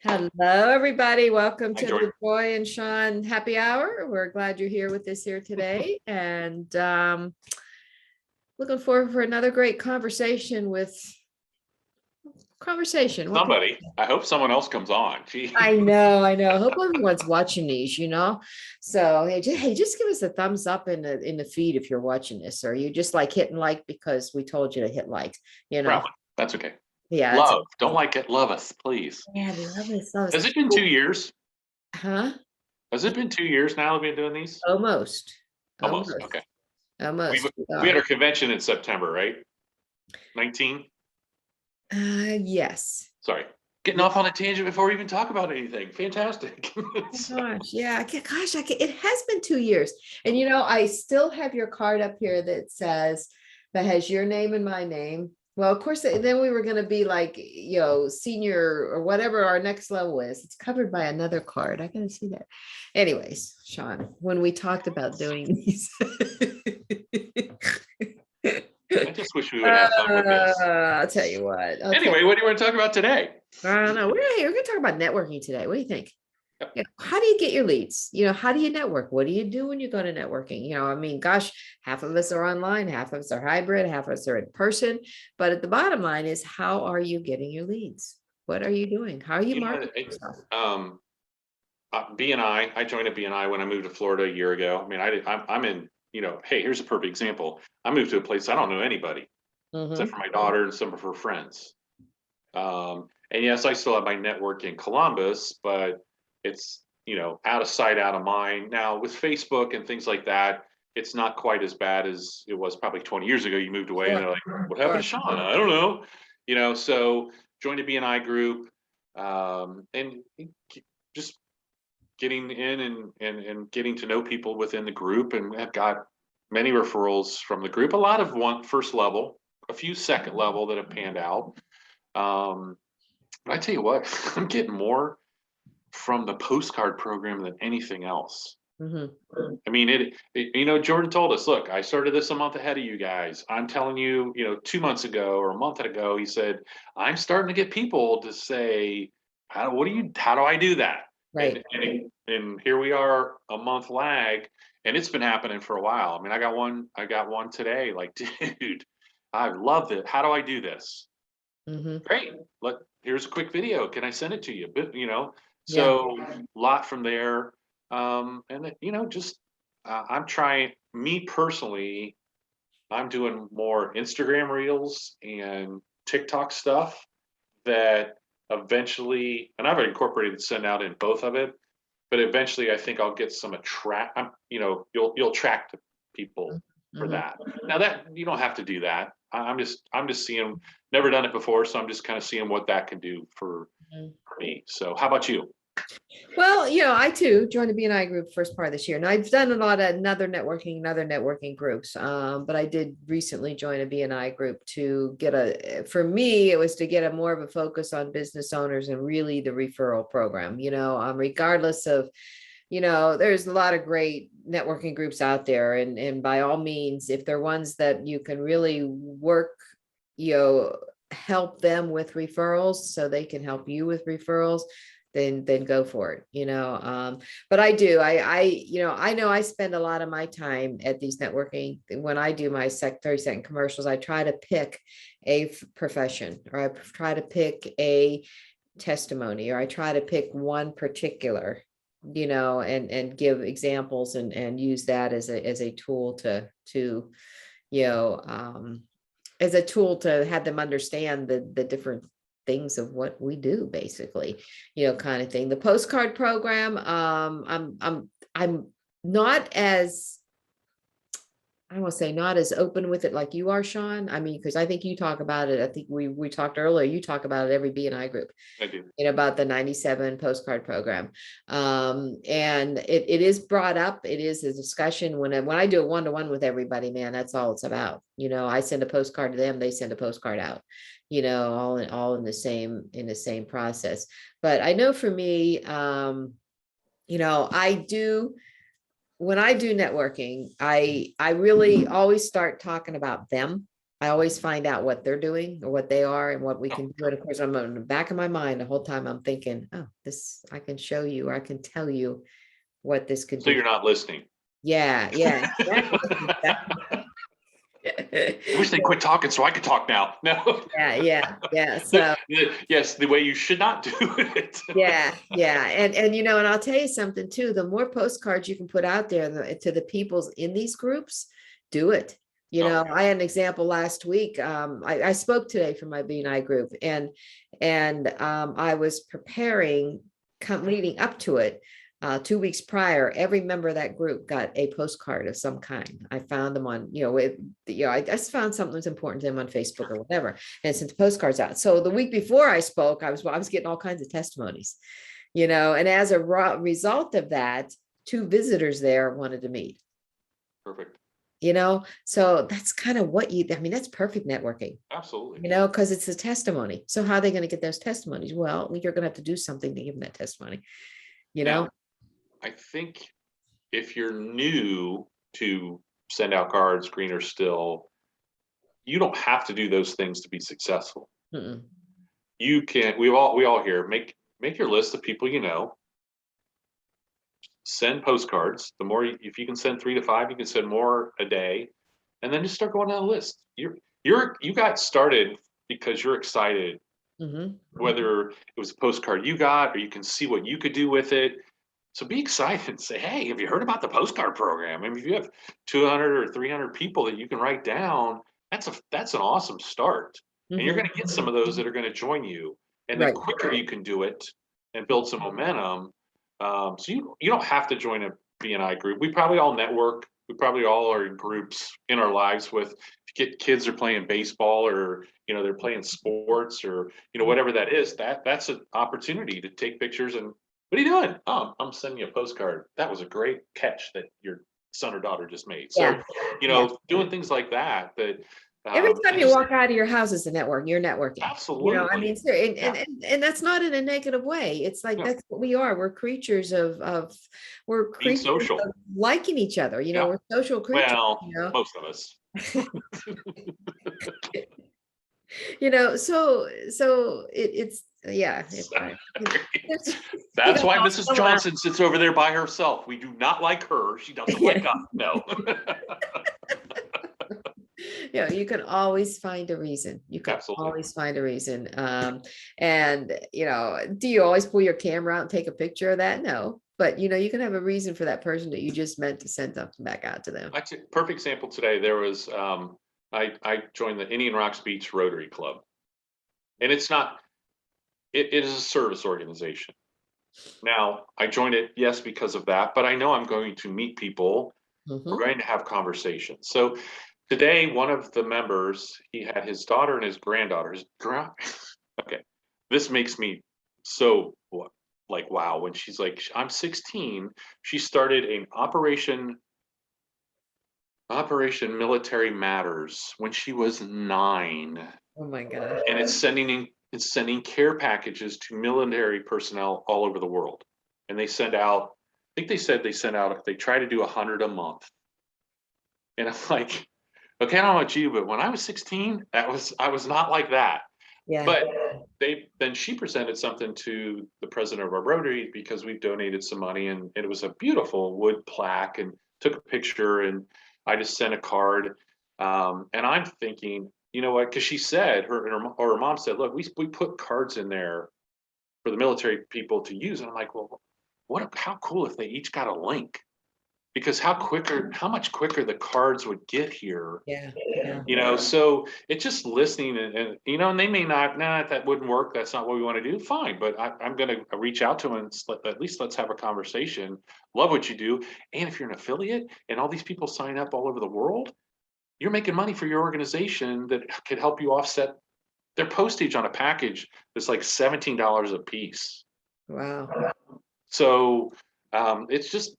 Hello, everybody. Welcome Hi, to George. the Joy and Sean Happy Hour. We're glad you're here with us here today, and looking forward for another great conversation with conversation. What can Somebody. I hope someone else comes on. Gee. I know, I know. Hope everyone's watching these. So hey, just give us a thumbs up in the feed if you're watching this, or you just like hitting like because we told you to hit like. You know, Probably. That's okay. yeah, it's Love. Don't like it. Love us, please. yeah, love it. So, Has it been 2 years? huh? Has it been 2 years now that we've been doing these? Almost, Almost. almost, Okay. We almost. we had our convention in September, right? 19? Yes. Sorry. Getting off on a tangent before we even talk about anything. Fantastic. Oh gosh, yeah, it has been 2 years. And I still have your card up here that has your name and my name. Well, of course, then we were going to be like, senior or whatever our next level is. It's covered by another card. I gotta see that. Anyways, Sean, when we talked about doing these. I just wish we would have fun with this. I'll tell you what. Anyway, what do you want to talk about today? I don't know. We're going to talk about networking today. What do you think? Yep. How do you get your leads? How do you network? What do you do when you go to networking? I mean, gosh, half of us are online, half of us are hybrid, half of us are in person. But at the bottom line is, how are you getting your leads? What are you doing? How are you marketing yourself? BNI. I joined a BNI when I moved to Florida a year ago. I mean, I'm in. Hey, here's a perfect example. I moved to a place I don't know anybody except for my daughter and some of her friends. And yes, I still have my network in Columbus, but it's, out of sight, out of mind. Now with Facebook and things like that, it's not quite as bad as it was probably 20 years ago. You moved away and they're like, what happened to Sean? I don't know. So joined a BNI group, and just getting in and getting to know people within the group, and have got many referrals from the group, a lot of one first level, a few second level that have panned out. But I tell you what, I'm getting more from the postcard program than anything else. I mean, Jordan told us, look, I started this a month ahead of you guys. I'm telling you, 2 months ago or a month ago, he said, I'm starting to get people to say, how do I do that? Right. And here we are, a month lag, and it's been happening for a while. I mean, I got one today, like, dude, I love it. How do I do this? Great. Here's a quick video. Can I send it to you? But so a lot from there. And just I'm trying, me personally, I'm doing more Instagram reels and TikTok stuff that eventually, and I've incorporated send out in both of it, but eventually I think I'll get some you'll attract people for that. Now that you don't have to do that. I'm just seeing, never done it before, so I'm just kind of seeing what that can do for me. So how about you? Well, I too joined the BNI group first part of this year, and I've done a lot of other networking groups. But I did recently join a BNI group to for me, it was to get a more of a focus on business owners and really the referral program, regardless of, there's a lot of great networking groups out there. And by all means, if they're ones that you can really work, help them with referrals so they can help you with referrals, then go for it. But I know I spend a lot of my time at these networking. When I do my 30-second commercials, I try to pick a profession, or I try to pick a testimony, or I try to pick one particular, and give examples and use that as a tool to as a tool to have them understand the different things of what we do, basically, kind of thing. The postcard program, I'm not as, I won't say not as open with it like you are, Sean. I mean, because I think you talk about it. I think we talked earlier. You talk about it every BNI group. I do. About the 97 postcard program. And it is brought up. It is a discussion when I do a one-to-one with everybody, man, that's all it's about. I send a postcard to them, they send a postcard out, all in the same process. But I know for me, when I do networking, I really always start talking about them. I always find out what they're doing or what they are and what we Oh, can do. And of course, I'm in the back of my mind the whole time I'm thinking, oh, this, I can show you, or I can tell you what this could so do. you're not listening. Yeah, yeah, exactly. I wish they quit talking so I could talk now. No. Yeah, yeah, yeah. So Yes, the way you should not do it. yeah, yeah. And and I'll tell you something too, the more postcards you can put out there to the peoples in these groups, do it. Oh, I had an example last week. I spoke today for my BNI group, and I was preparing, leading up to it. 2 weeks prior, every member of that group got a postcard of some kind. I found them on, I just found something that's important to them on Facebook or whatever, and sent the postcards out. So the week before I spoke, I was getting all kinds of testimonies, and as a result of that, 2 visitors there wanted to meet. perfect. So that's kind of that's perfect networking. Absolutely. Because it's a testimony. So how are they going to get those testimonies? Well, you're going to have to do something to give them that testimony. Now, I think if you're new to send out cards, green or still, you don't have to do those things to be successful. Mm-mm. You can. We all here make your list of people you know. Send postcards. The more, if you can send 3 to 5, you can send more a day, and then just start going down the list. You got started because you're excited, Mm-hmm. whether it was a postcard you got or you can see what you could do with it. So be excited and say, hey, have you heard about the postcard program? I mean, if you have 200 or 300 people that you can write down, that's an awesome start. And you're Mm-hmm. going to get some of those that are going to join you. And the Right. quicker you can do it and build some momentum, so you don't have to join a BNI group. We probably all network. We probably all are in groups in our lives with, kids are playing baseball, or they're playing sports, or whatever that is. That's an opportunity to take pictures and, what are you doing? Oh, I'm sending you a postcard. That was a great catch that your son or daughter just made. So, Yeah. Yeah. doing things like that. Every time It you just walk out of your house is a network. You're networking. absolutely, yeah, And that's not in a negative way. It's like yeah. that's what we are. We're creatures of we're Being creatures social, of liking each other. yeah. We're social creatures. Well, You know, most of us. so it's yeah. It's, That's why Mrs. all around. Johnson sits over there by herself. We do not like her. She doesn't Yeah. like us. No. You can always find a reason. You can Absolutely. always find a reason. And do you always pull your camera out and take a picture of that? No, but you can have a reason for that person that you just meant to send something back out to them. Actually, perfect example today. There was I joined the Indian Rocks Beach Rotary Club, and it's not. It is a service organization. Now, I joined it, yes, because of that, but I know I'm going to meet people. We're Mhm. going to have conversations. So today, one of the members, he had his daughter and his granddaughter. Okay, this makes me so like wow. When she's like, I'm 16, she started an Operation Military Matters when she was 9, Oh my gosh. and it's sending care packages to military personnel all over the world. And they send out, I think they said they send out, they try to do 100 a month. And I'm like, okay, I don't know about you, but when I was 16, I was not like that. Yeah. But then she presented something to the president of our Rotary, because we've donated some money, and it was a beautiful wood plaque, and took a picture, and I just sent a card. And I'm thinking, you know what? Because she said, her mom said, look, we put cards in there for the military people to use. And I'm like, well, how cool if they each got a link? Because how much quicker the cards would get here. Yeah. Yeah. So it's just listening, and they may not, nah, that wouldn't work. That's not what we want to do. Fine. But I'm going to reach out to them and at least let's have a conversation. Love what you do. And if you're an affiliate and all these people sign up all over the world, you're making money for your organization that could help you offset their postage on a package that's like $17 a piece. Wow. So it's just,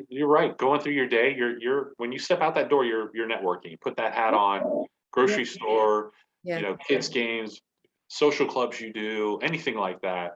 you're right. Going through your day, you're when you step out that door, you're networking. You put that hat on, grocery store, Yeah. kids games, social clubs, you do anything like that.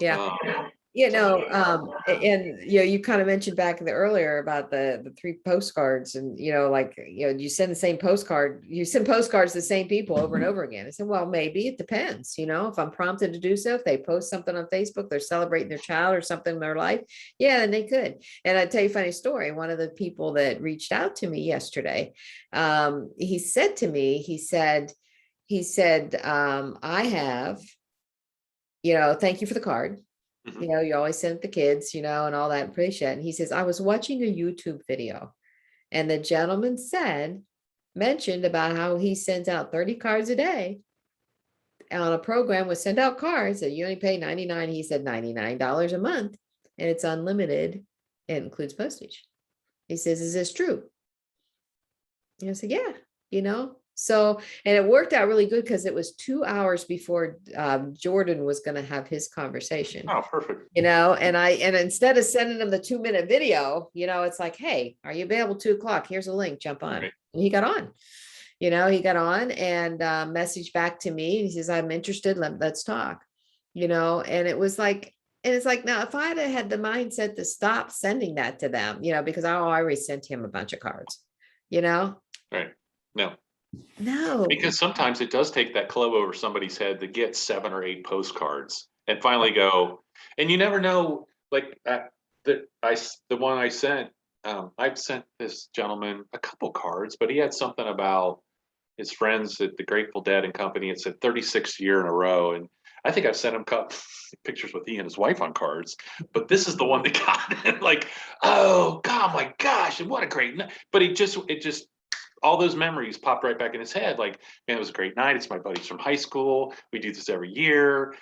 Yeah. Um, And you kind of mentioned back in the earlier about the 3 postcards, and like you send the same postcard, you send postcards to the same people over and over again. I said, well, maybe it depends, if I'm prompted to do so, if they post something on Facebook, they're celebrating their child or something in their life, yeah, then they could. And I'll tell you a funny story. One of the people that reached out to me yesterday, he said to me, I have, thank you for the card. You always send it to kids, and all that, appreciate it. And he says, I was watching a YouTube video, and the gentleman mentioned about how he sends out 30 cards a day on a program with send out cards that you only pay 99. He said $99 a month, and it's unlimited. It includes postage. He says, is this true? And I said, yeah, So, and it worked out really good because it was 2 hours before Jordan was going to have his conversation. Oh, perfect. And instead of sending him the 2-minute video, it's like, hey, are you available 2:00? Here's a link, jump on. Right. And he got on. He got on and messaged back to me. He says, I'm interested. Let's talk. And it was like, and it's like, now if I'd have had the mindset to stop sending that to them, because I already sent him a bunch of cards, Right. No, because sometimes it does take that club over somebody's head to get 7 or 8 postcards and finally go. And you never know, like the one I sent. I've sent this gentleman a couple cards, but he had something about his friends at the Grateful Dead and Company. It said 36th year in a row, and I think I've sent him pictures with he and his wife on cards. But this is the one that got it. Like, oh God, my gosh, and what a great night! But it just all those memories popped right back in his head. Like, man, it was a great night. It's my buddies from high school. We do this every year.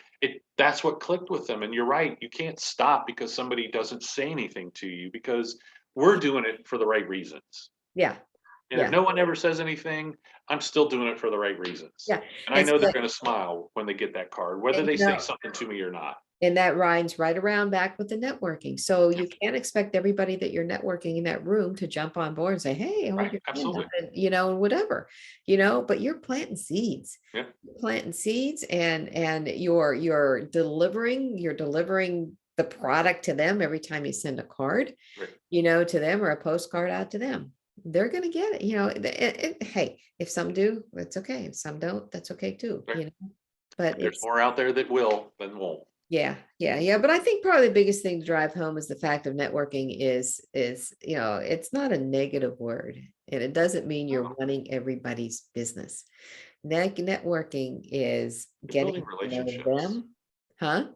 That's what clicked with them. And you're right. You can't stop because somebody doesn't say anything to you, because we're doing it for the right reasons. Yeah. And if no one ever says anything, I'm still doing it for the right reasons. Yeah. And I know they're going to smile when they get that card, whether they say something to me or not. And that rides right around back with the networking. So you can't expect everybody that you're networking in that room to jump on board and say, hey, right, absolutely. Whatever, but you're planting seeds. Yeah. Planting seeds, and you're delivering the product to them every time you send a card, right, to them, or a postcard out to them. They're going to get it, hey, if some do, that's okay. If some don't, that's okay too, right. But there's more out there that will than won't. Yeah. But I think probably the biggest thing to drive home is the fact of networking is, it's not a negative word, and it doesn't mean you're running everybody's business. Networking is getting to know them. Huh?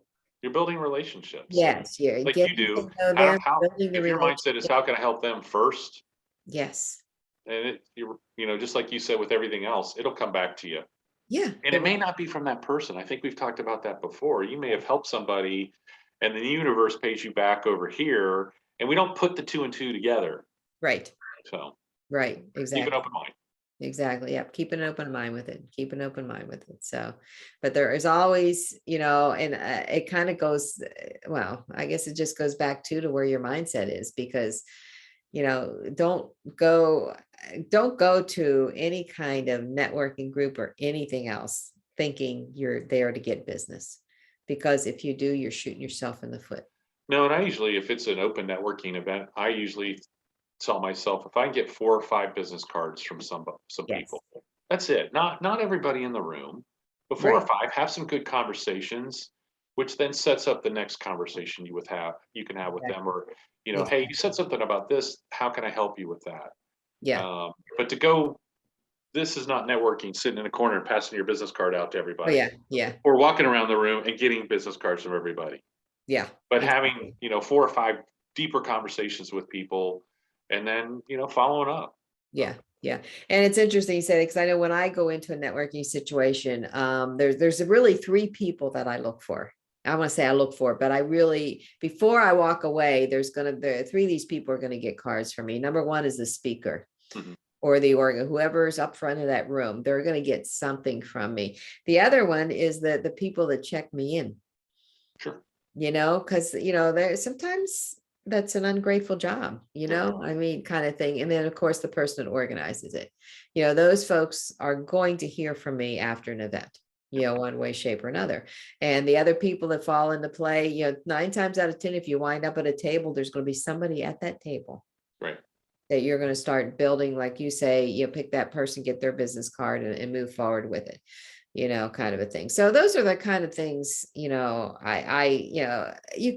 You're building relationships. Yes. Yeah. Like you do. If your mindset is, how can I help them first? Yes. And just like you said with everything else, it'll come back to you. Yeah. And it may not be from that person. I think we've talked about that before. You may have helped somebody and the universe pays you back over here, and we don't put the 2 and 2 together. Right. So. Right. Exactly. Keep an open mind. Exactly. Yep. Keep an open mind with it. Keep an open mind with it. So, but there is always, and it kind of goes, well, I guess it just goes back to where your mindset is, because don't go to any kind of networking group or anything else thinking you're there to get business, because if you do, you're shooting yourself in the foot. No, and I usually, if it's an open networking event, I usually tell myself, if I get 4 or 5 business cards from some people, that's it. Not everybody in the room, but 4 or 5, have some good conversations, which then sets up the next conversation you can have with them, or hey, you said something about this. How can I help you with that? Yeah. But this is not networking, sitting in a corner and passing your business card out to everybody. Oh, yeah. Or walking around the room and getting business cards from everybody. Yeah. But having, 4 or 5 deeper conversations with people, and then, following up. Yeah. And it's interesting you said it, because I know when I go into a networking situation, there's really 3 people that I look for. I want to say I look for, but I really, before I walk away, the 3 of these people are going to get cards from me. Number 1 is the speaker. Mm-hmm. Or the organ, whoever's up front of that room, they're going to get something from me. The other one is the people that check me in. Sure. Because, there's sometimes that's an ungrateful job, kind of thing. And then of course, the person that organizes it, those folks are going to hear from me after an event. one way, shape, or another. And the other people that fall into play, 9 times out of 10, if you wind up at a table, there's going to be somebody at that table Right. that you're going to start building, like you say, pick that person, get their business card, and move forward with it, kind of a thing. So those are the kind of things, you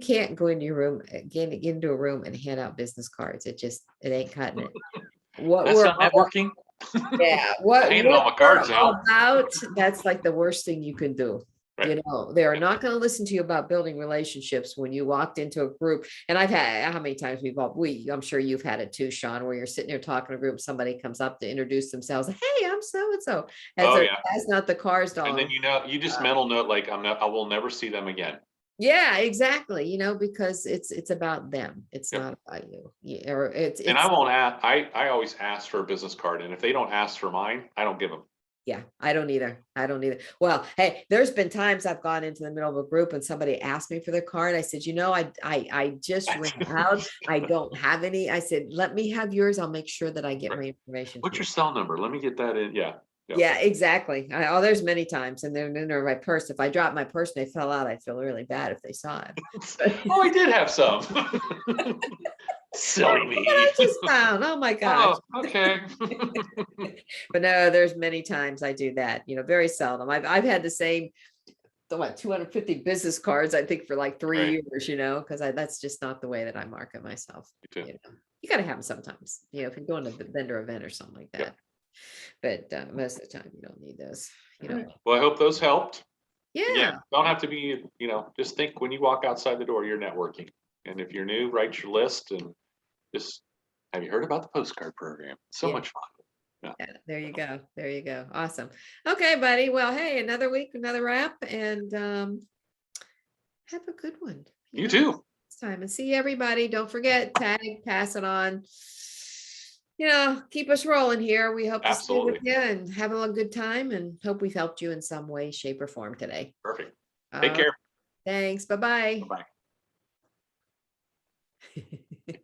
can't go into your room, get into a room and hand out business cards. It ain't cutting it. What That's we're not networking. Yeah, I what handed all my we're cards all out. about, that's like the worst thing you can do. Right. They are not going to listen to you about building relationships when you walked into a group. And I've had, how many times I'm sure you've had it too, Sean, where you're sitting there talking to a group, somebody comes up to introduce themselves. Hey, I'm so and so. Oh yeah. That's not the cards, And then dog. you just mental note like I will never see them again. Yeah, exactly. Because it's about them. It's Yep. not about you. Yeah, or it's And I won't ask. I always ask for a business card, and if they don't ask for mine, I don't give them. Yeah, I don't either. Well, hey, there's been times I've gone into the middle of a group and somebody asked me for their card. I said, I just ran out. I don't have any. I said, let me have yours. I'll make sure that I get my information. What's your cell number? Let me get that in. Yeah. Yep. Yeah, exactly. There's many times, and then in my purse. If I dropped my purse and they fell out, I'd feel really bad if they saw it. Oh, I did have some. Silly me. I just found. Oh my gosh. Oh, okay. But no, there's many times I do that. Very seldom. I've had the same 250 business cards, I think, for like 3 years, because that's just not the way that I market myself. You got to have them sometimes, if you're doing a vendor event or something like that. Yeah. But most of the time you don't need those, Well, I hope those helped. Yeah. Again, don't have to be, just think when you walk outside the door, you're networking. And if you're new, write your list and just, have you heard about the postcard program? So much fun. Yeah, there you go. There you go. Awesome. Okay, buddy. Well, hey, another week, another wrap, and have a good one. You too. Next time, and see everybody. Don't forget, tag, pass it on. Keep us rolling here. We hope to stay with you and have a good time, and hope we've helped you in some way, shape, or form today. Perfect. Take care. Thanks. Bye-bye. Bye-bye.